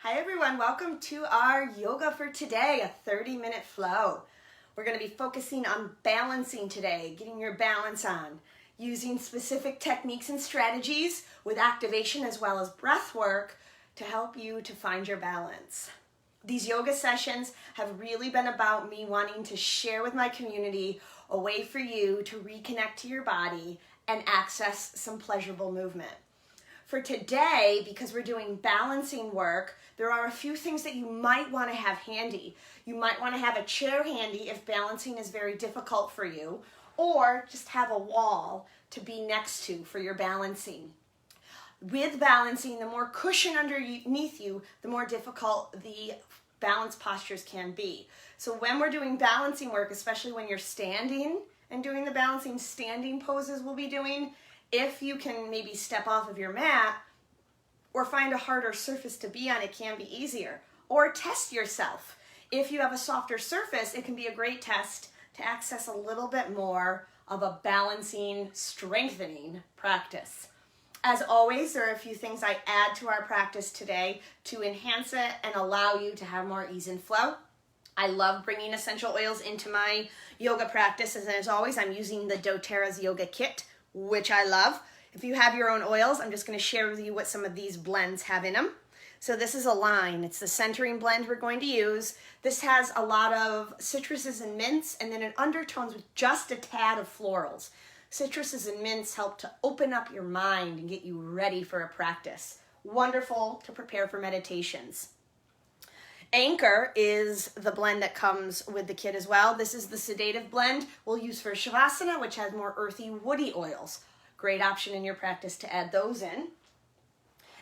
Hi everyone, welcome to our yoga for today, a 30-minute flow. We're going to be focusing on balancing today, getting your balance on, using specific techniques and strategies with activation as well as breath work to help you to find your balance. These yoga sessions have really been about me wanting to share with my community a way for you to reconnect to your body and access some pleasurable movement. For today, because we're doing balancing work, there are a few things that you might want to have handy. You might want to have a chair handy if balancing is very difficult for you, or just have a wall to be next to for your balancing. With balancing, the more cushion underneath you, the more difficult the balance postures can be. So when we're doing balancing work, especially when you're standing and doing the balancing standing poses we'll be doing, if you can maybe step off of your mat or find a harder surface to be on, it can be easier. Or test yourself. If you have a softer surface, it can be a great test to access a little bit more of a balancing, strengthening practice. As always, there are a few things I add to our practice today to enhance it and allow you to have more ease and flow. I love bringing essential oils into my yoga practice, and as always, I'm using the doTerra's yoga kit, which I love. If you have your own oils, I'm just going to share with you what some of these blends have in them. So this is a line. It's the centering blend we're going to use. This has a lot of citruses and mints, and then it undertones with just a tad of florals. Citruses and mints help to open up your mind and get you ready for a practice. Wonderful to prepare for meditations. Anchor is the blend that comes with the kit as well. This is the sedative blend we'll use for savasana, which has more earthy, woody oils. Great option in your practice to add those in.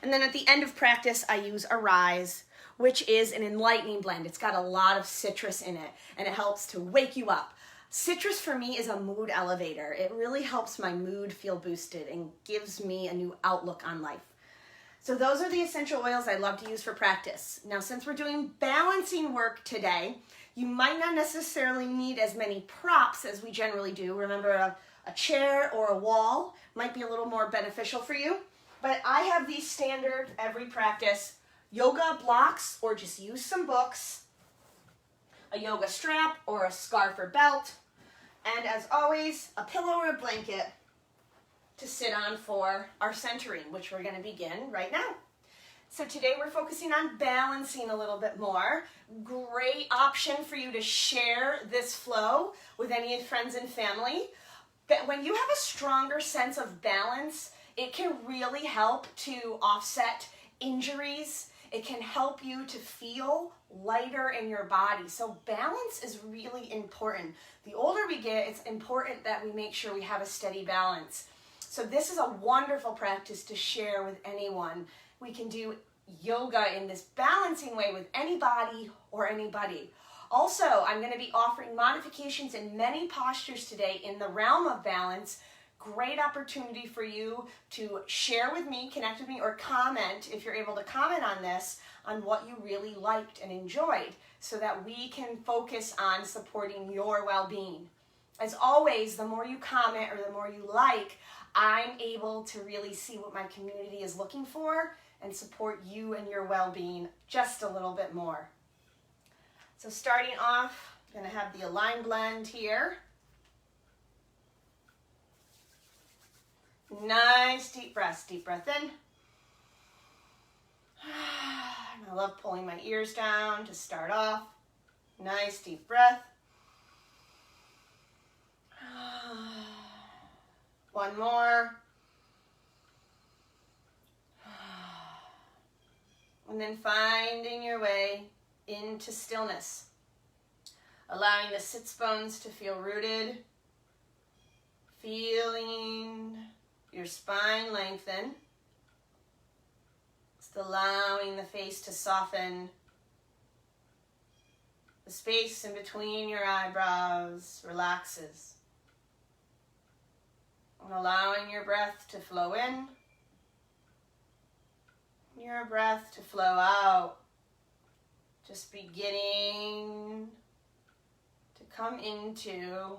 And then at the end of practice, I use Arise, which is an enlightening blend. It's got a lot of citrus in it, and it helps to wake you up. Citrus for me is a mood elevator. It really helps my mood feel boosted and gives me a new outlook on life. So those are the essential oils I love to use for practice. Now, since we're doing balancing work today, you might not necessarily need as many props as we generally do. Remember, a chair or a wall might be a little more beneficial for you. But I have these standard every practice yoga blocks, or just use some books, a yoga strap or a scarf or belt, and as always, a pillow or a blanket to sit on for our centering, which we're going to begin right now. So today we're focusing on balancing a little bit more. Great option for you to share this flow with any friends and family. But when you have a stronger sense of balance, it can really help to offset injuries. It can help you to feel lighter in your body. So balance is really important. The older we get, it's important that we make sure we have a steady balance. So this is a wonderful practice to share with anyone. We can do yoga in this balancing way with anybody or anybody. Also, I'm going to be offering modifications in many postures today in the realm of balance. Great opportunity for you to share with me, connect with me, or comment, if you're able to comment on this, on what you really liked and enjoyed, so that we can focus on supporting your well-being. As always, the more you comment or the more you like, I'm able to really see what my community is looking for and support you and your well-being just a little bit more. So starting off, I'm going to have the Align blend here. Nice deep breaths. Deep breath in. I love pulling my ears down to start off. Nice deep breath. One more. And then finding your way into stillness. Allowing the sits bones to feel rooted. Feeling your spine lengthen. Just allowing the face to soften. The space in between your eyebrows relaxes. And allowing your breath to flow in, your breath to flow out. Just beginning to come into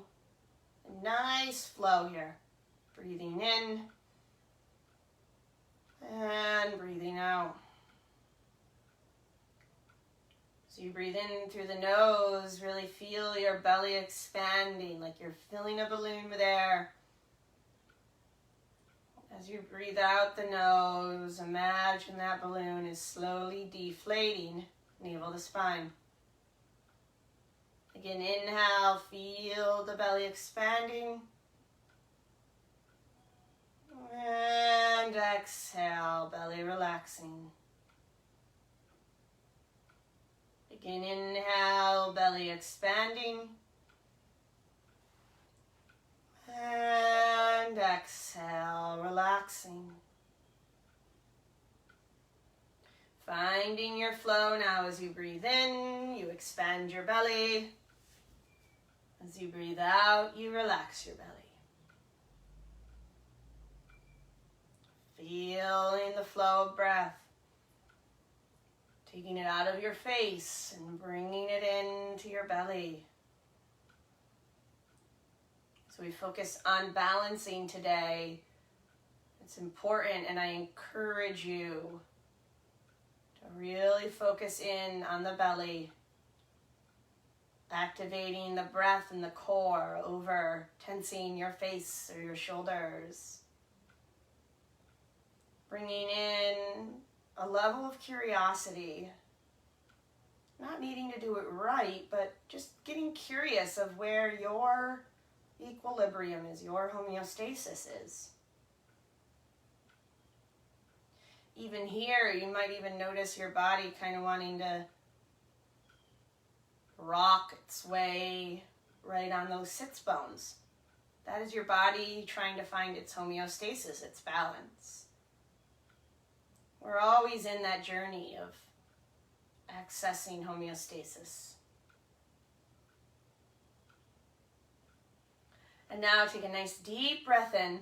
a nice flow here. Breathing in and breathing out. So you breathe in through the nose, really feel your belly expanding, like you're filling a balloon with air. As you breathe out the nose, imagine that balloon is slowly deflating, navel to spine. Again, inhale, feel the belly expanding. And exhale, belly relaxing. Again, inhale, belly expanding. And exhale, relaxing. Finding your flow now as you breathe in, you expand your belly. As you breathe out, you relax your belly. Feeling the flow of breath. Taking it out of your face and bringing it into your belly. So we focus on balancing today. It's important, and I encourage you to really focus in on the belly, activating the breath and the core over tensing your face or your shoulders. Bringing in a level of curiosity, not needing to do it right, but just getting curious of where your equilibrium is, your homeostasis is. Even here, you might even notice your body kind of wanting to rock its way right on those sits bones. That is your body trying to find its homeostasis, its balance. We're always in that journey of accessing homeostasis. And now take a nice deep breath in.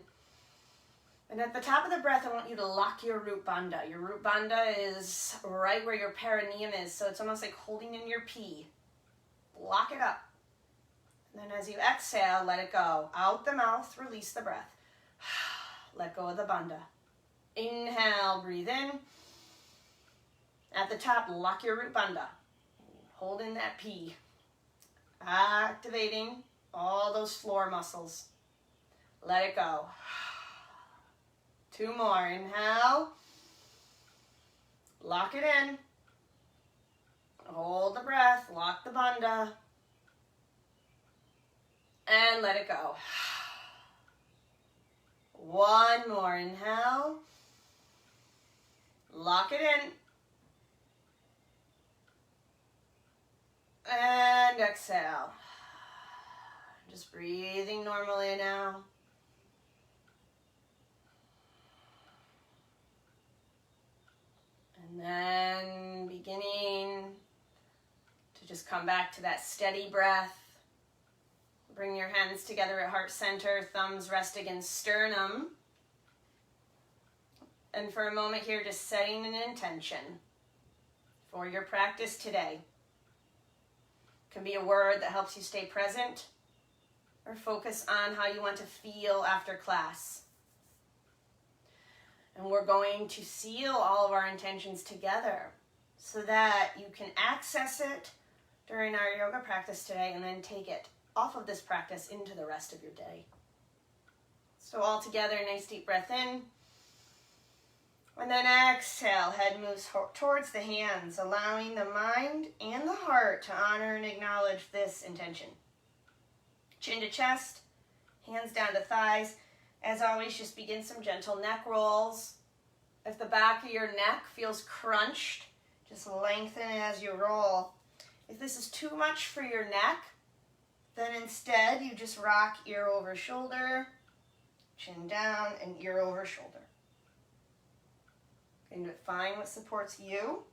And at the top of the breath, I want you to lock your root bandha. Your root bandha is right where your perineum is, so it's almost like holding in your pee. Lock it up. And then as you exhale, let it go. Out the mouth, release the breath. Let go of the bandha. Inhale, breathe in. At the top, lock your root bandha. Hold in that pee. Activating all those floor muscles. Let it go. 2 more. Inhale. Lock it in. Hold the breath. Lock the bandha. And let it go. 1 more. Inhale. Lock it in. And exhale. Just breathing normally now. And then beginning to just come back to that steady breath. Bring your hands together at heart center, thumbs rest against sternum. And for a moment here, just setting an intention for your practice today. It can be a word that helps you stay present, or focus on how you want to feel after class. And we're going to seal all of our intentions together so that you can access it during our yoga practice today and then take it off of this practice into the rest of your day. So all together, nice deep breath in. And then exhale, head moves towards the hands, allowing the mind and the heart to honor and acknowledge this intention. Chin to chest, hands down to thighs. As always, just begin some gentle neck rolls. If the back of your neck feels crunched, just lengthen it as you roll. If this is too much for your neck, then instead you just rock ear over shoulder, chin down, and ear over shoulder. And find what supports you.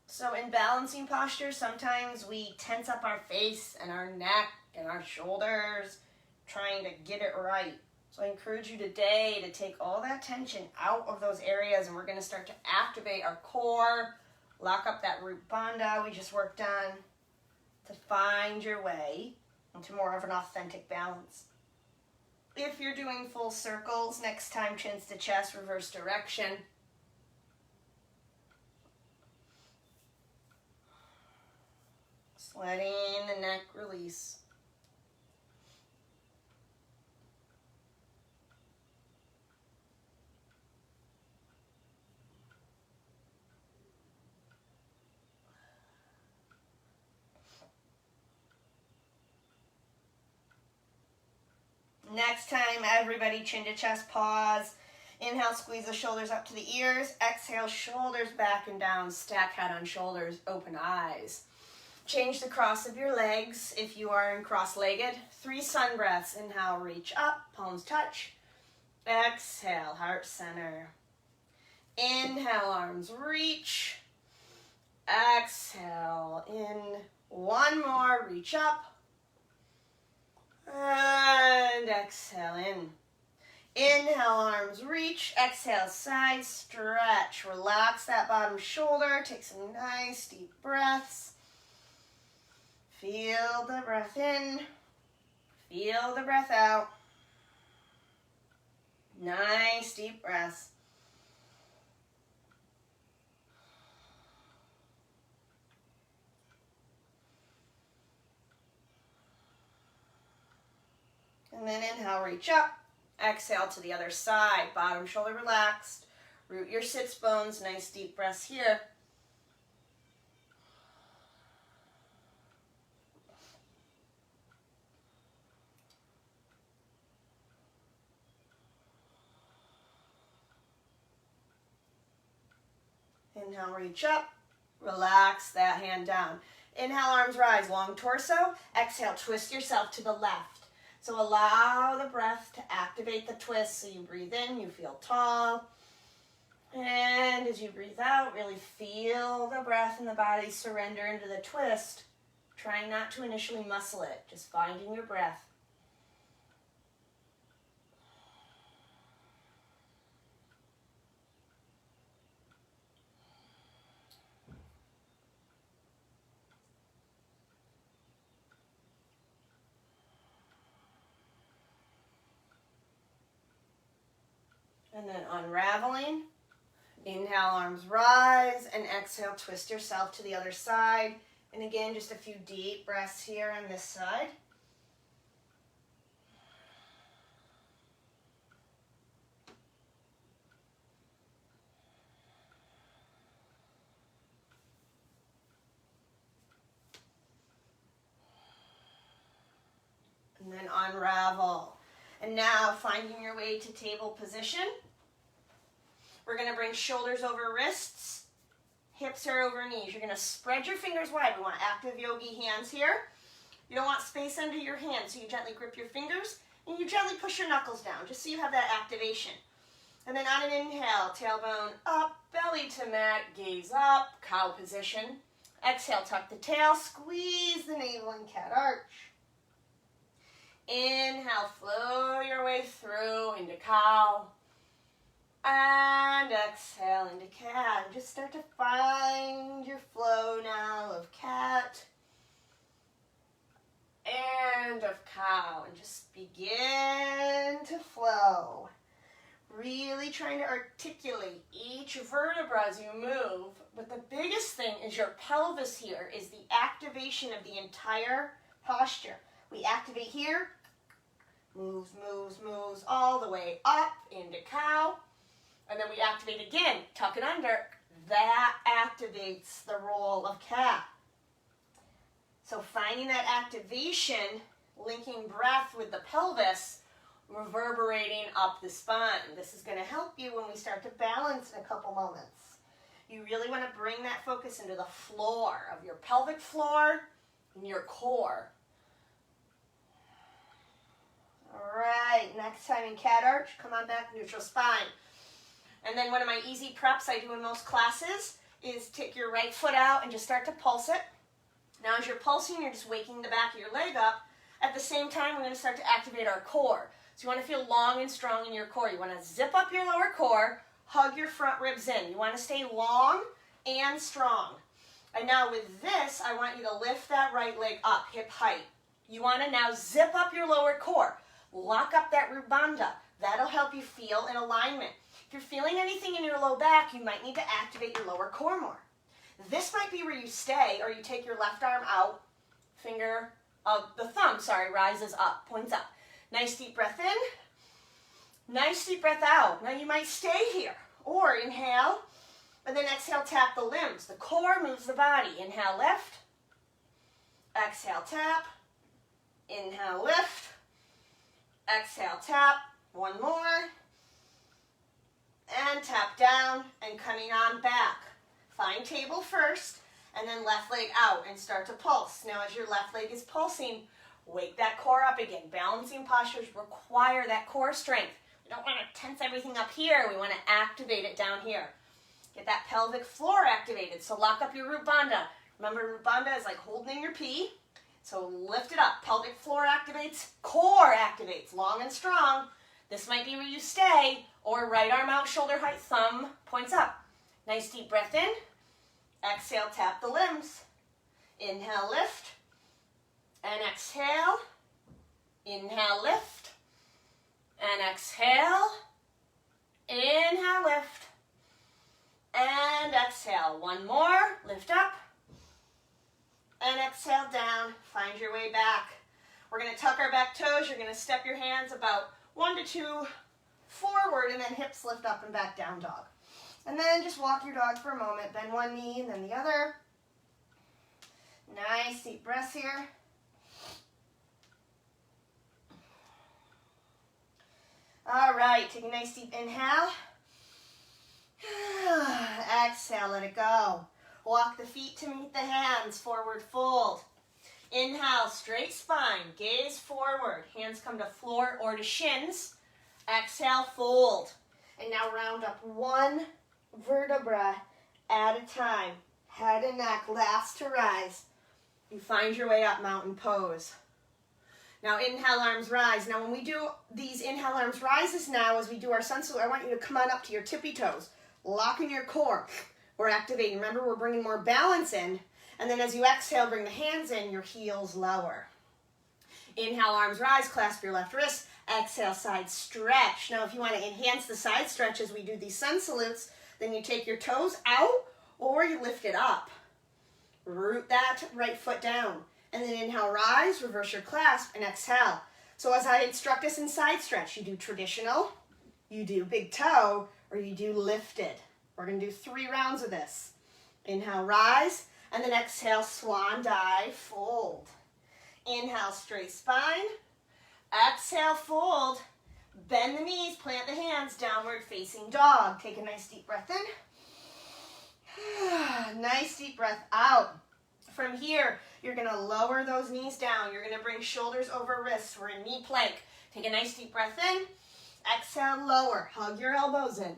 So in balancing posture, sometimes we tense up our face and our neck and our shoulders, trying to get it right. So I encourage you today to take all that tension out of those areas, and we're going to start to activate our core, lock up that root bandha we just worked on, to find your way into more of an authentic balance. If you're doing full circles, next time chins to chest, reverse direction. letting the neck release. Next time, everybody, chin to chest, pause. Inhale, squeeze the shoulders up to the ears. Exhale, shoulders back and down. Stack head on shoulders, open eyes. Change the cross of your legs if you are in cross-legged. 3 sun breaths. Inhale, reach up, palms touch. Exhale, heart center. Inhale, arms reach. Exhale, in. 1 more, reach up. And exhale in. Inhale, arms reach. Exhale, side stretch. Relax that bottom shoulder. Take some nice deep breaths. Feel the breath in. Feel the breath out. Nice deep breaths. And then inhale, reach up. Exhale to the other side. Bottom shoulder relaxed. Root your sits bones. Nice deep breaths here. Inhale, reach up. Relax that hand down. Inhale, arms rise, long torso. Exhale, twist yourself to the left. So allow the breath to activate the twist. So you breathe in, you feel tall. And as you breathe out, really feel the breath in the body surrender into the twist. Trying not to initially muscle it, just finding your breath. And then unraveling. Inhale, arms rise, and exhale, twist yourself to the other side. And again, just a few deep breaths here on this side. And then unravel. And now finding your way to table position. We're going to bring shoulders over wrists, hips are over knees. You're going to spread your fingers wide. We want active yogi hands here. You don't want space under your hands, so you gently grip your fingers and you gently push your knuckles down just so you have that activation. And then on an inhale, tailbone up, belly to mat, gaze up, cow position. Exhale, tuck the tail, squeeze the navel and cat arch. Inhale, flow your way through into cow. And exhale into cat. Just start to find your flow now of cat and of cow. And just begin to flow. Really trying to articulate each vertebra as you move. But the biggest thing is your pelvis here is the activation of the entire posture. We activate here, moves, moves, moves all the way up into cow. And then we activate again, tuck it under. That activates the roll of cat. So finding that activation, linking breath with the pelvis, reverberating up the spine. This is going to help you when we start to balance in a couple moments. You really want to bring that focus into the floor of your pelvic floor and your core. All right, next time in cat arch, come on back, neutral spine. And then one of my easy preps I do in most classes is take your right foot out and just start to pulse it. Now as you're pulsing, you're just waking the back of your leg up. At the same time, we're going to start to activate our core. So you want to feel long and strong in your core. You want to zip up your lower core, hug your front ribs in. You want to stay long and strong. And now with this, I want you to lift that right leg up, hip height. You want to now zip up your lower core. Lock up that rubanda. That'll help you feel in alignment. If you're feeling anything in your low back, you might need to activate your lower core more. This might be where you stay or you take your left arm out finger of the thumb, rises up, points up. Nice deep breath in. Nice deep breath out. Now you might stay here or inhale and then exhale, tap the limbs. The core moves the body. Inhale, lift. Exhale, tap. Inhale, lift. Exhale, tap. One more. And tap down and coming on back. Find table first and then left leg out and start to pulse. Now as your left leg is pulsing, wake that core up again. Balancing postures require that core strength. We don't want to tense everything up here. We want to activate it down here. Get that pelvic floor activated. So lock up your root bandha. Remember, root bandha is like holding in your pee. So lift it up. Pelvic floor activates, core activates, long and strong. This might be where you stay, or right arm out, shoulder height, thumb points up. Nice deep breath in. Exhale, tap the limbs. Inhale, lift. And exhale. Inhale, lift. And exhale. Inhale, lift. And exhale. One more. Lift up. And exhale down. Find your way back. We're going to tuck our back toes. You're going to step your hands about 1 to 2 forward, and then hips lift up and back, down dog. And then just walk your dog for a moment. Bend one knee and then the other. Nice deep breaths here. All right, take a nice deep inhale. Exhale, let it go. Walk the feet to meet the hands, forward fold. Inhale, straight spine, gaze forward. Hands come to floor or to shins. Exhale, fold. And now round up one vertebra at a time. Head and neck, last to rise. You find your way up, mountain pose. Now inhale, arms rise. Now when we do these inhale, arms rises now, as we do our sun salute, I want you to come on up to your tippy toes. Lock in your core. We're activating. Remember, we're bringing more balance in. And then as you exhale, bring the hands in, your heels lower. Inhale, arms rise, clasp your left wrist. Exhale, side stretch. Now if you want to enhance the side stretch as we do these sun salutes, then you take your toes out or you lift it up. Root that right foot down. And then inhale, rise, reverse your clasp, and exhale. So as I instruct us in side stretch, you do traditional, you do big toe, or you do lifted. We're going to do 3 rounds of this. Inhale, rise, and then exhale, swan dive, fold. Inhale, straight spine. Exhale, fold. Bend the knees, plant the hands, downward facing dog. Take a nice deep breath in. Nice deep breath out. From here, you're going to lower those knees down. You're going to bring shoulders over wrists. We're in knee plank. Take a nice deep breath in. Exhale, lower. Hug your elbows in.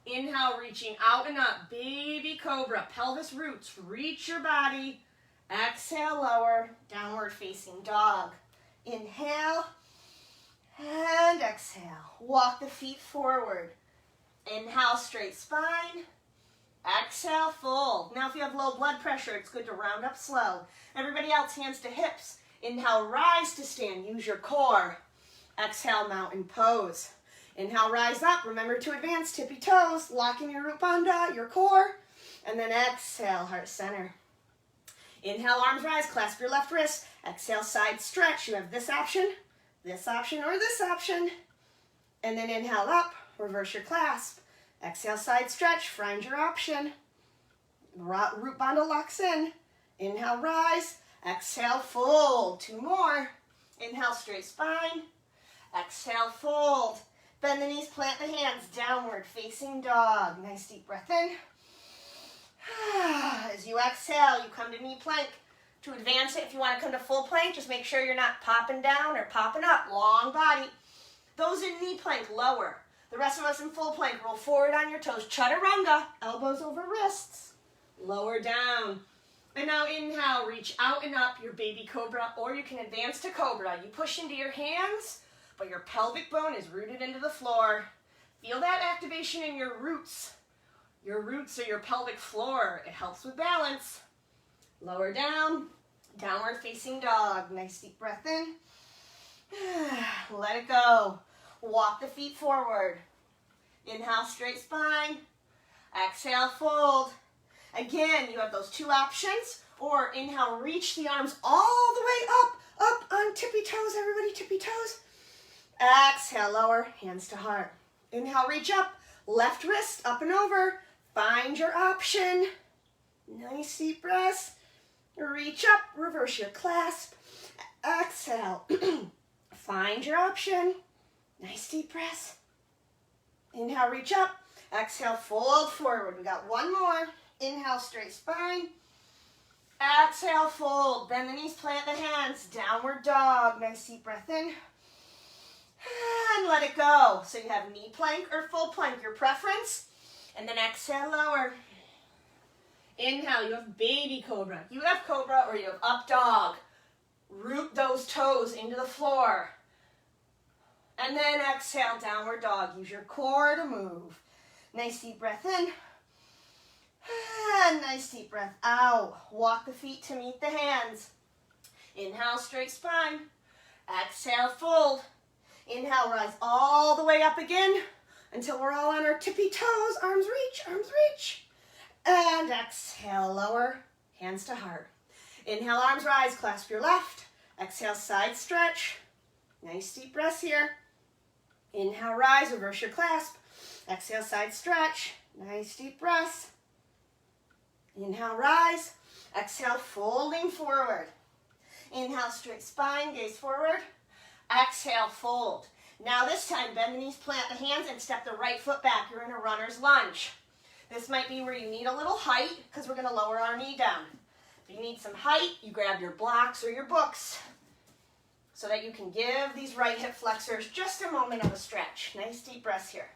Inhale, reaching out and up. Baby cobra. Pelvis roots. Reach your body. Exhale, lower. Downward facing dog. Inhale. And exhale. Walk the feet forward. Inhale, straight spine. Exhale, fold. Now if you have low blood pressure, it's good to round up slow. Everybody else, hands to hips. Inhale, rise to stand. Use your core. Exhale, mountain pose. Inhale, rise up. Remember to advance, tippy toes. Lock in your root bandha, your core. And then exhale, heart center. Inhale, arms rise. Clasp your left wrist. Exhale, side stretch. You have this option, or this option. And then inhale up. Reverse your clasp. Exhale, side stretch. Find your option. Root bandha locks in. Inhale, rise. Exhale, fold. 2 more. Inhale, straight spine. Exhale, fold. Bend the knees, plant the hands. Downward facing dog. Nice deep breath in. As you exhale, you come to knee plank. To advance it, if you want to come to full plank, just make sure you're not popping down or popping up. Long body. Those in knee plank, lower. The rest of us in full plank, roll forward on your toes. Chaturanga, elbows over wrists. Lower down. And now inhale, reach out and up, your baby cobra, or you can advance to cobra. You push into your hands, but your pelvic bone is rooted into the floor. Feel that activation in your roots. Your roots are your pelvic floor. It helps with balance. Lower down, downward facing dog. Nice deep breath in. Let it go. Walk the feet forward. Inhale, straight spine. Exhale, fold. Again, you have those 2 options. Or inhale, reach the arms all the way up on tippy toes. Everybody, tippy toes. Exhale, lower, hands to heart. Inhale, reach up, left wrist up and over. Find your option. Nice deep breaths. Reach up, reverse your clasp. Exhale. Find your option. Nice deep breaths. Inhale, reach up. Exhale, fold forward. We got one more. Inhale, straight spine. Exhale, fold. Bend the knees, plant the hands. Downward dog. Nice deep breath in. And let it go. So you have knee plank or full plank, your preference. And then exhale, lower. Inhale, you have baby cobra. You have cobra or you have up dog. Root those toes into the floor. And then exhale, downward dog. Use your core to move. Nice deep breath in. And nice deep breath out. Walk the feet to meet the hands. Inhale, straight spine. Exhale, fold. Inhale, rise all the way up again until we're all on our tippy toes. Arms reach, arms reach. And exhale, lower, hands to heart. Inhale, arms rise, clasp your left. Exhale, side stretch. Nice deep breaths here. Inhale, rise, reverse your clasp. Exhale, side stretch. Nice deep breaths. Inhale, rise. Exhale, folding forward. Inhale, straight spine, gaze forward. Exhale, fold. Now this time, bend the knees, plant the hands, and step the right foot back. You're in a runner's lunge. This might be where you need a little height because we're going to lower our knee down. If you need some height, you grab your blocks or your books so that you can give these right hip flexors just a moment of a stretch. Nice deep breaths here.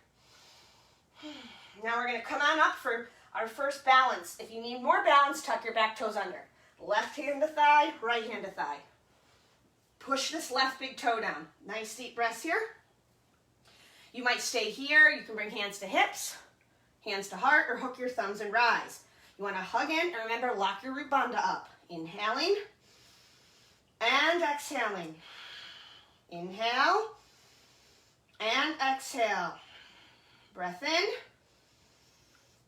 Now we're going to come on up for our first balance. If you need more balance, tuck your back toes under. Left hand to thigh, right hand to thigh. Push this left big toe down. Nice deep breaths here. You might stay here. You can bring hands to hips, hands to heart, or hook your thumbs and rise. You want to hug in, and remember, lock your root bandha up. Inhaling and exhaling. Inhale and exhale. Breath in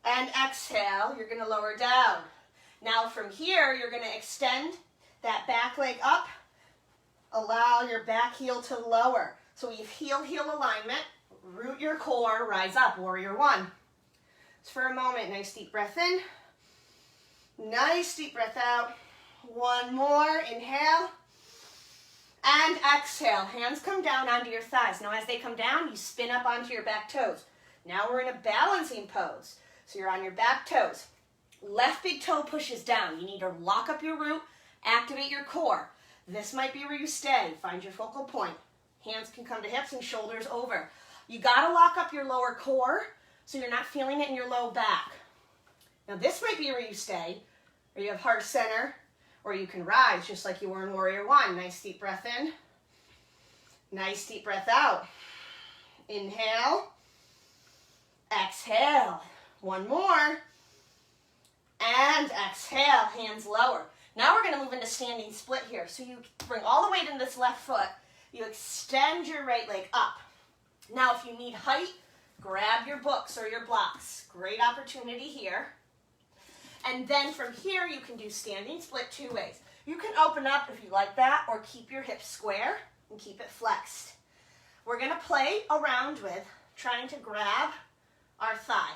and exhale. You're going to lower down. Now from here, you're going to extend that back leg up. Allow your back heel to lower. So we have heel-heel alignment. Root your core, rise up, warrior one. Just for a moment, nice deep breath in. Nice deep breath out. One more, inhale. And exhale. Hands come down onto your thighs. Now as they come down, you spin up onto your back toes. Now we're in a balancing pose. So you're on your back toes. Left big toe pushes down. You need to lock up your root, activate your core. This might be where you stay. Find your focal point. Hands can come to hips and shoulders over. You gotta lock up your lower core so you're not feeling it in your low back. Now this might be where you stay, or you have heart center, or you can rise just like you were in warrior one. Nice deep breath in. Nice deep breath out. Inhale. Exhale. One more. And exhale, hands lower. Now we're going to move into standing split here. So you bring all the weight into this left foot. You extend your right leg up. Now if you need height, grab your books or your blocks. Great opportunity here. And then from here you can do standing split two ways. You can open up if you like that, or keep your hips square and keep it flexed. We're going to play around with trying to grab our thigh.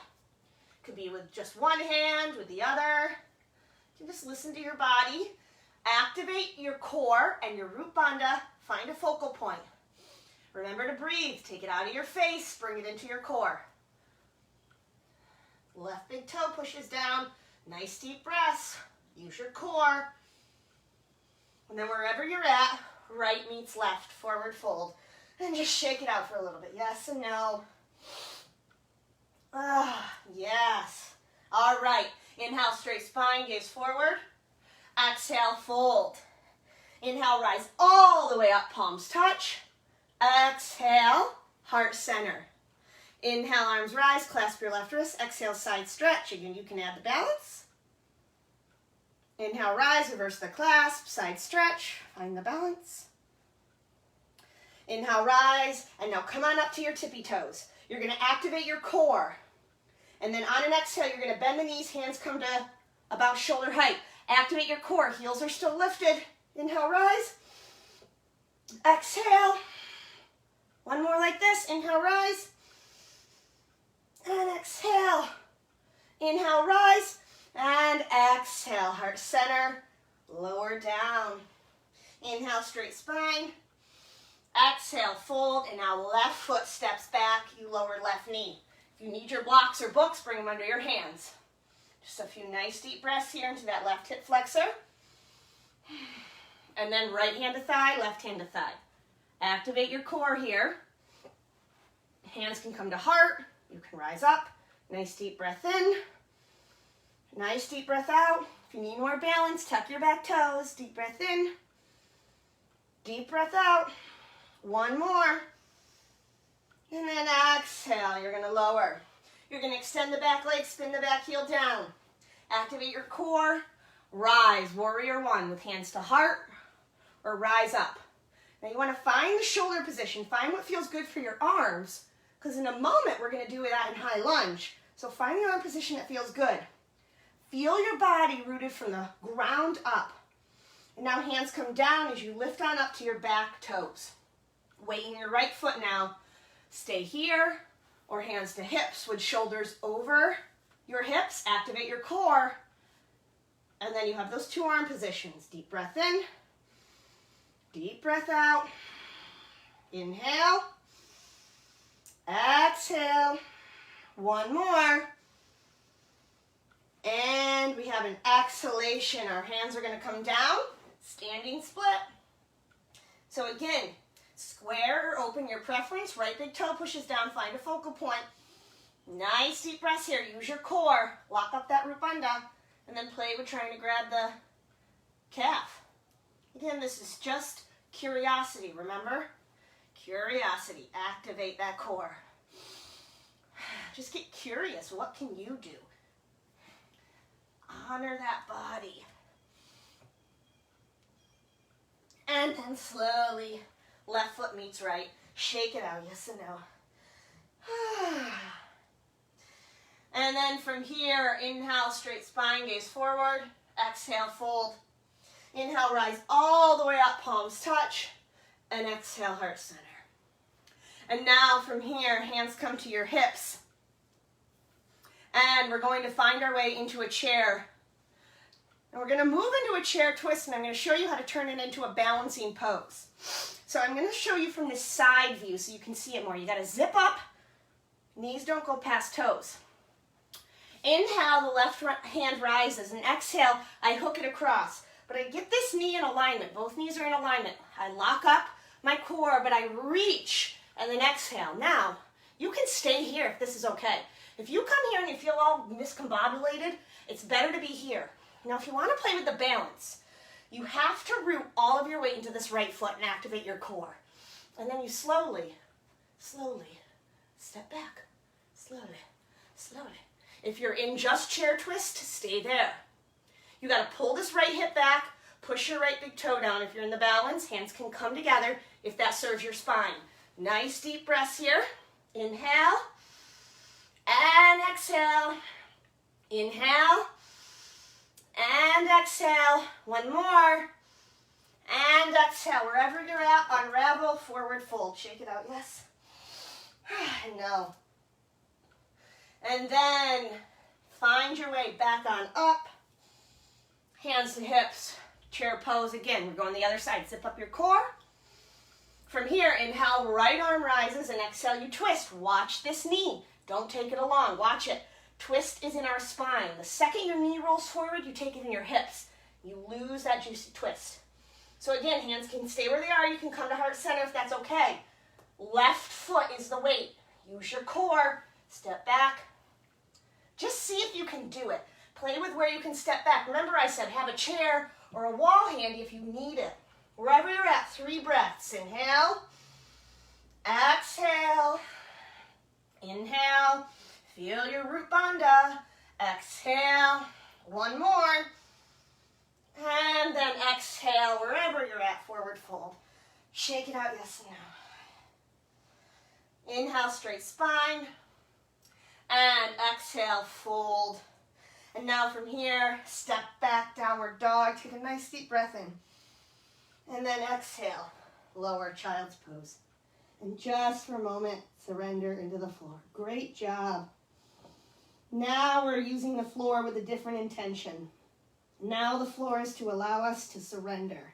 Could be with just one hand, with the other. You can just listen to your body. Activate your core and your root bandha. Find a focal point. Remember to breathe. Take it out of your face. Bring it into your core. Left big toe pushes down. Nice deep breaths. Use your core. And then wherever you're at, right meets left, forward fold. And just shake it out for a little bit. Yes and no. Ah, yes. All right. Inhale, straight spine, gaze forward. Exhale, fold. Inhale, rise all the way up, palms touch. Exhale, heart center. Inhale, arms rise, clasp your left wrist. Exhale, side stretch. Again, you can add the balance. Inhale, rise, reverse the clasp, side stretch. Find the balance. Inhale, rise, and now come on up to your tippy toes. You're going to activate your core. And then on an exhale, you're going to bend the knees, hands come to about shoulder height. Activate your core. Heels are still lifted. Inhale, rise. Exhale. One more like this. Inhale, rise. And exhale. Inhale, rise. And exhale. Heart center. Lower down. Inhale, straight spine. Exhale, fold. And now left foot steps back. You lower left knee. If you need your blocks or books, bring them under your hands. Just a few nice deep breaths here into that left hip flexor. And then right hand to thigh, left hand to thigh. Activate your core here. Hands can come to heart. You can rise up. Nice deep breath in. Nice deep breath out. If you need more balance, tuck your back toes. Deep breath in. Deep breath out. One more. And then exhale. You're going to lower. You're going to extend the back leg, spin the back heel down. Activate your core. Rise, warrior one, with hands to heart, or rise up. Now you want to find the shoulder position. Find what feels good for your arms, because in a moment we're going to do that in high lunge. So find the arm position that feels good. Feel your body rooted from the ground up. And now hands come down as you lift on up to your back toes. Weight in your right foot now. Stay here, or hands to hips with shoulders over your hips. Activate your core. And then you have those two arm positions. Deep breath in. Deep breath out. Inhale. Exhale. One more. And we have an exhalation. Our hands are going to come down. Standing split. So again, square or open your preference. Right big toe pushes down. Find a focal point. Nice deep breaths here. Use your core. Lock up that root bandha. And then play with trying to grab the calf. Again, this is just curiosity, remember? Curiosity. Activate that core. Just get curious. What can you do? Honor that body. And then slowly, left foot meets right. Shake it out, yes and no. And then from here, inhale, straight spine, gaze forward. Exhale, fold. Inhale, rise all the way up, palms touch. And exhale, heart center. And now from here, hands come to your hips. And we're going to find our way into a chair. And we're going to move into a chair twist, and I'm going to show you how to turn it into a balancing pose. So I'm going to show you from this side view so you can see it more. You got to zip up. Knees don't go past toes. Inhale, the left hand rises, and exhale, I hook it across. But I get this knee in alignment. Both knees are in alignment. I lock up my core, but I reach, and then exhale. Now, you can stay here if this is okay. If you come here and you feel all miscombobulated, it's better to be here. Now, if you want to play with the balance, you have to root all of your weight into this right foot and activate your core. And then you slowly, slowly step back. Slowly, slowly. If you're in just chair twist, stay there. You got to pull this right hip back, push your right big toe down. If you're in the balance, hands can come together if that serves your spine. Nice deep breaths here. Inhale and exhale. Inhale and exhale. One more. And exhale. Wherever you're at, unravel, forward fold. Shake it out, yes. No. And then find your way back on up. Hands to hips. Chair pose again. We're going the other side. Zip up your core. From here, inhale, right arm rises, and exhale, you twist. Watch this knee. Don't take it along. Watch it. Twist is in our spine. The second your knee rolls forward, you take it in your hips. You lose that juicy twist. So again, hands can stay where they are. You can come to heart center if that's okay. Left foot is the weight. Use your core. Step back. Just see if you can do it. Play with where you can step back. Remember I said have a chair or a wall handy if you need it. Wherever you're at, 3 breaths. Inhale. Exhale. Inhale. Feel your root bandha. Exhale. One more. And then exhale wherever you're at, forward fold. Shake it out, yes and no. Inhale, straight spine. And exhale, fold. And now from here, step back, downward dog. Take a nice deep breath in. And then exhale, lower child's pose. And just for a moment, surrender into the floor. Great job. Now we're using the floor with a different intention. Now the floor is to allow us to surrender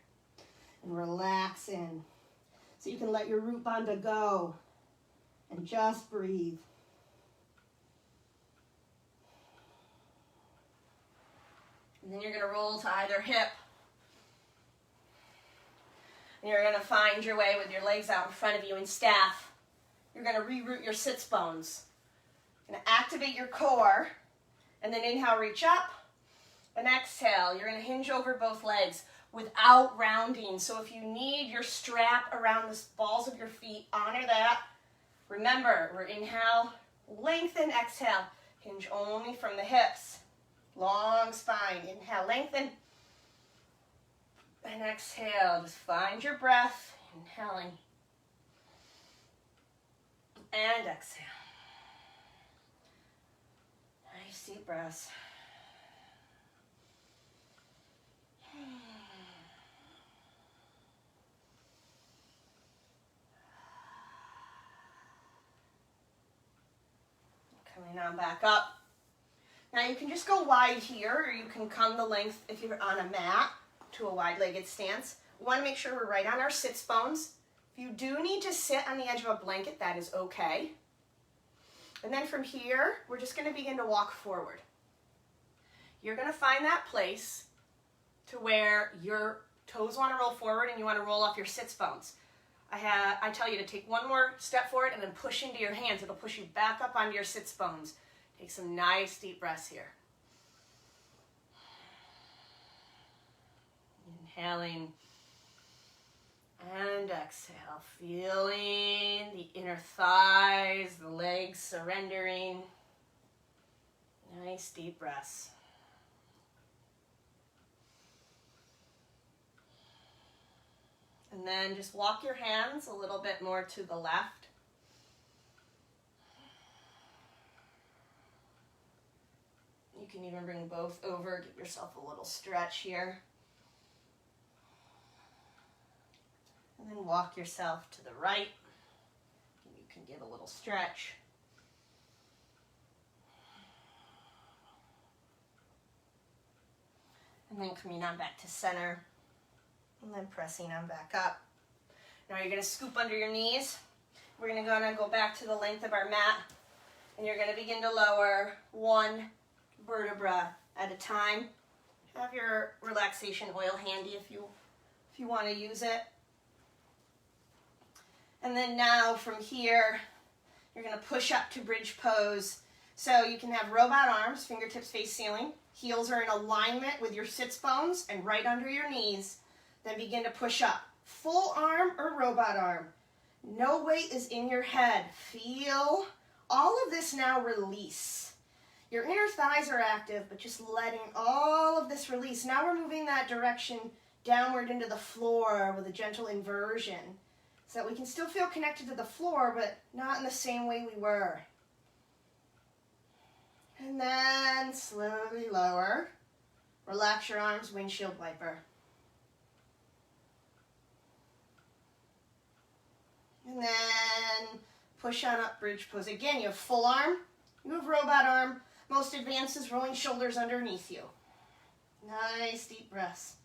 and relax in. So you can let your root bandha go and just breathe. And then you're going to roll to either hip. And you're going to find your way with your legs out in front of you in staff. You're going to reroot your sits bones. You're going to activate your core. And then inhale, reach up. And exhale, you're going to hinge over both legs without rounding. So if you need your strap around the balls of your feet, honor that. Remember, we're inhale, lengthen, exhale. Hinge only from the hips. Long spine. Inhale, lengthen. And exhale. Just find your breath. Inhaling. And exhale. Nice deep breaths. Coming on back up. Now you can just go wide here, or you can come the length if you're on a mat to a wide-legged stance. We want to make sure we're right on our sits bones. If you do need to sit on the edge of a blanket, that is okay. And then from here, we're just going to begin to walk forward. You're going to find that place to where your toes want to roll forward and you want to roll off your sits bones. I tell you to take one more step forward and then push into your hands. It'll push you back up onto your sits bones. Take some nice deep breaths here. Inhaling and exhale. Feeling the inner thighs, the legs surrendering. Nice deep breaths. And then just walk your hands a little bit more to the left. You can even bring both over, give yourself a little stretch here. And then walk yourself to the right. You can give a little stretch. And then coming on back to center. And then pressing on back up. Now you're going to scoop under your knees. We're going to go back to the length of our mat. And you're going to begin to lower one vertebra at a time. Have your relaxation oil handy if you want to use it. And then now from here, you're going to push up to bridge pose. So you can have robot arms, fingertips face ceiling. Heels are in alignment with your sits bones and right under your knees. Then begin to push up. Full arm or robot arm. No weight is in your head. Feel all of this now release. Your inner thighs are active, but just letting all of this release. Now we're moving that direction downward into the floor with a gentle inversion so that we can still feel connected to the floor, but not in the same way we were. And then slowly lower. Relax your arms, windshield wiper. And then push on up, bridge pose. Again, you have full arm, you have robot arm. Most advanced is rolling shoulders underneath you. Nice deep breaths.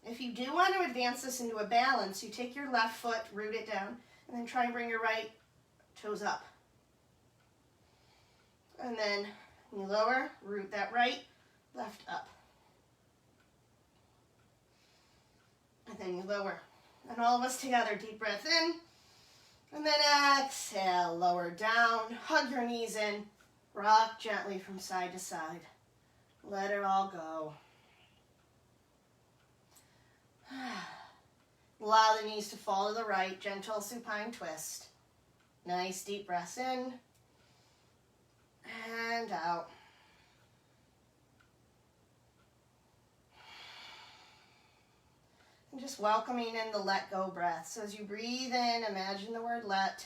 If you do want to advance this into a balance, you take your left foot, root it down, and then try and bring your right toes up. And then you lower, root that right, left up. And then you lower. And all of us together, deep breath in. And then exhale, lower down, hug your knees in, rock gently from side to side. Let it all go. Allow the knees to fall to the right, gentle supine twist. Nice deep breaths in and out. And just welcoming in the let go breath. So as you breathe in, imagine the word let.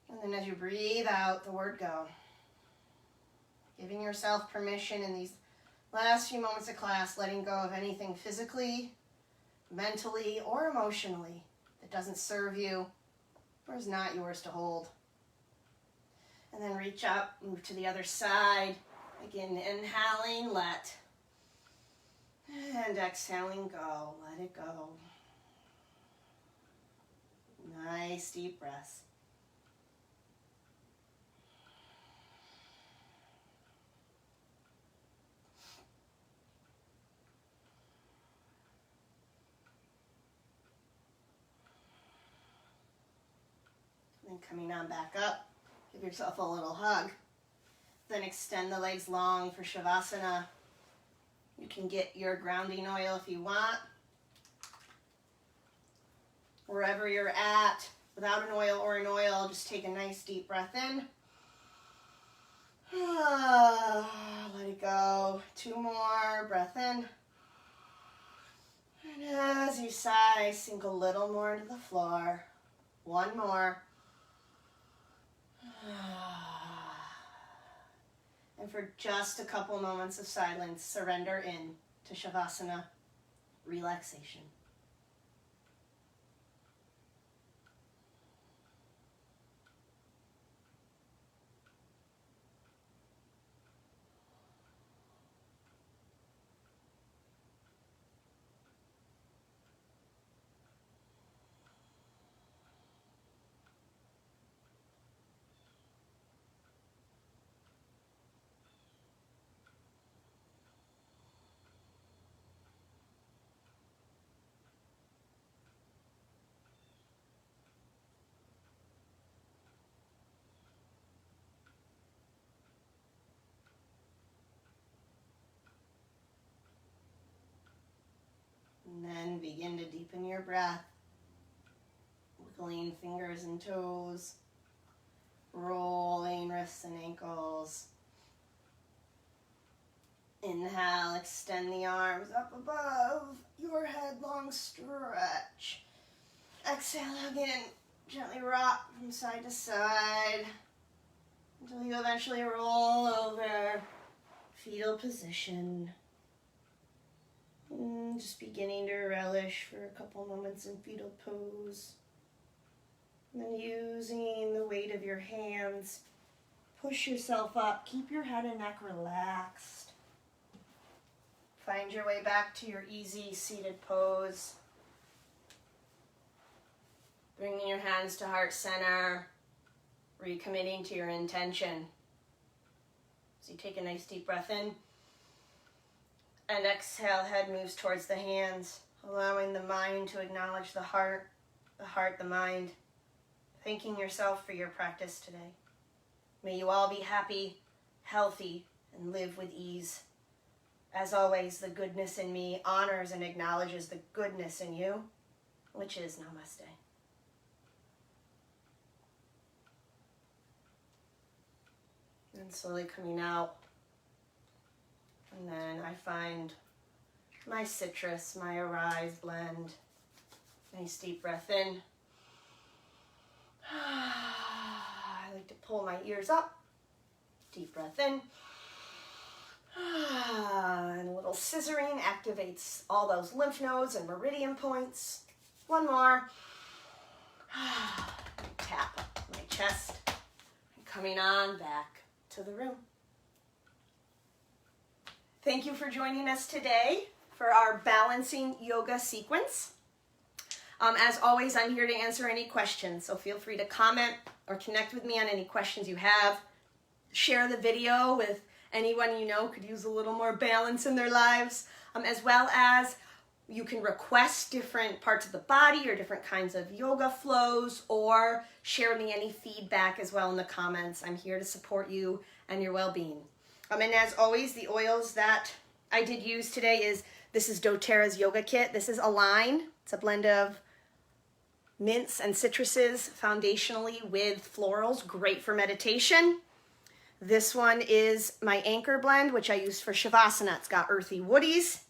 And then as you breathe out, the word go. Giving yourself permission in these last few moments of class, letting go of anything physically, mentally, or emotionally that doesn't serve you or is not yours to hold. And then reach up, move to the other side. Again, inhaling, let. And exhaling, go. Let it go. Nice deep breaths. And coming on back up, give yourself a little hug. Then extend the legs long for Shavasana. You can get your grounding oil if you want. Wherever you're at, without an oil or an oil, just take a nice deep breath in. Let it go. 2 more, breath in. And as you sigh, sink a little more into the floor. 1 more. And for just a couple moments of silence, surrender in to Shavasana, relaxation. And then begin to deepen your breath, wiggling fingers and toes, rolling wrists and ankles. Inhale, extend the arms up above your head, long stretch. Exhale again, gently rock from side to side until you eventually roll over, fetal position. And just beginning to relish for a couple moments in fetal pose. And then using the weight of your hands, push yourself up. Keep your head and neck relaxed. Find your way back to your easy seated pose. Bringing your hands to heart center, recommitting to your intention. So you take a nice deep breath in. And exhale, head moves towards the hands, allowing the mind to acknowledge the heart, the mind. Thanking yourself for your practice today. May you all be happy, healthy, and live with ease. As always, the goodness in me honors and acknowledges the goodness in you, which is namaste. And slowly coming out. And then I find my citrus, my Arise blend. Nice deep breath in. I like to pull my ears up. Deep breath in. And a little scissoring activates all those lymph nodes and meridian points. 1 more. Tap my chest. And coming on back to the room. Thank you for joining us today for our balancing yoga sequence. As always, I'm here to answer any questions, so feel free to comment or connect with me on any questions you have. Share the video with anyone you know could use a little more balance in their lives, as well as you can request different parts of the body or different kinds of yoga flows, or share me any feedback as well in the comments. I'm here to support you and your well-being. And as always, the oils that I did use today this is doTerra's yoga kit. This is Align. It's a blend of mints and citruses foundationally with florals, great for meditation. This one is my Anchor blend, which I used for Shavasana. It's got earthy woodies.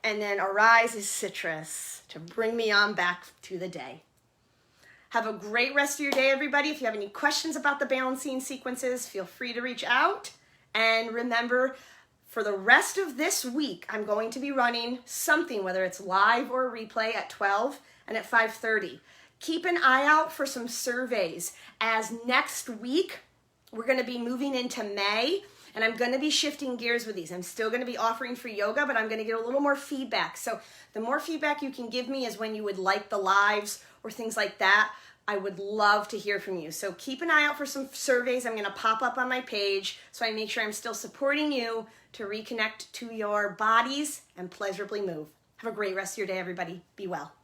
And then Arise is citrus to bring me on back to the day. Have a great rest of your day, everybody. If you have any questions about the balancing sequences, feel free to reach out. And remember, for the rest of this week, I'm going to be running something, whether it's live or a replay, at 12 and at 5:30. Keep an eye out for some surveys, as next week we're going to be moving into May, and I'm going to be shifting gears with these. I'm still going to be offering free yoga, but I'm going to get a little more feedback. So the more feedback you can give me is when you would like the lives or things like that. I would love to hear from you. So keep an eye out for some surveys. I'm going to pop up on my page so I make sure I'm still supporting you to reconnect to your bodies and pleasurably move. Have a great rest of your day, everybody. Be well.